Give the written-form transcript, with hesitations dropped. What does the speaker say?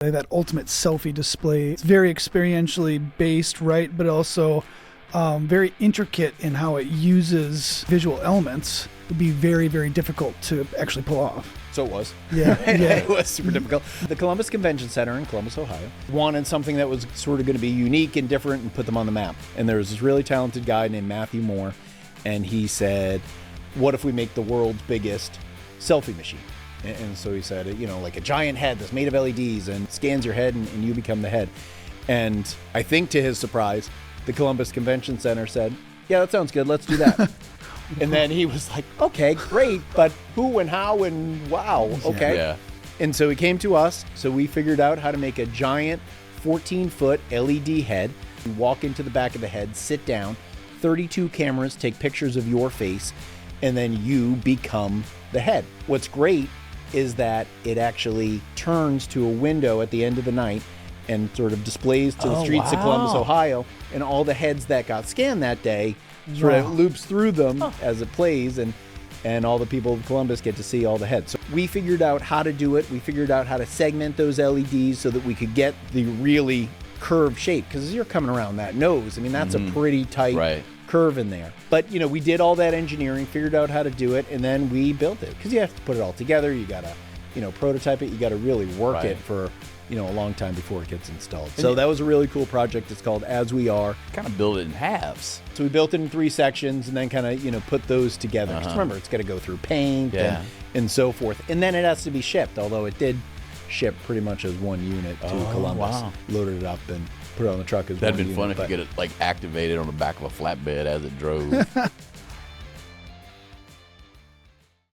That ultimate selfie display. It's very experientially based, right? But also very intricate in how it uses visual elements. It would be very, very difficult to actually pull off. So it was. Yeah. It was super difficult. The Columbus Convention Center in Columbus, Ohio, wanted something that was sort of going to be unique and different and put them on the map. And there was this really talented guy named Matthew Moore, and he said, what if we make the world's biggest selfie machine? And so he said, like a giant head that's made of LEDs and scans your head and you become the head. And I think to his surprise, the Columbus Convention Center said, yeah, that sounds good. Let's do that. And then he was like, okay, great, but who and how and wow, okay. Yeah. And so he came to us. So we figured out how to make a giant 14-foot LED head. You walk into the back of the head, sit down, 32 cameras take pictures of your face, and then you become the head. What's great is that it actually turns to a window at the end of the night and sort of displays to the streets of Columbus, Ohio, and all the heads that got scanned that day sort of loops through them as it plays, and all the people of Columbus get to see all the heads. So we figured out how to do it. We figured out how to segment those LEDs so that we could get the really curved shape, because as you're coming around that nose, I mean, that's a pretty tight curve in there. But, we did all that engineering, figured out how to do it, and then we built it, because you have to put it all together. You got to, prototype it. You got to really work it for a long time before it gets installed. So that was a really cool project. It's called As We Are. Kind of build it in halves. So we built it in 3 sections and then kind of, put those together. Because remember, it's got to go through paint and so forth. And then it has to be shipped, although it did ship pretty much as one unit to Columbus. Wow. Loaded it up and put it on the truck as That'd one been fun unit. if you get it activated on the back of a flatbed as it drove.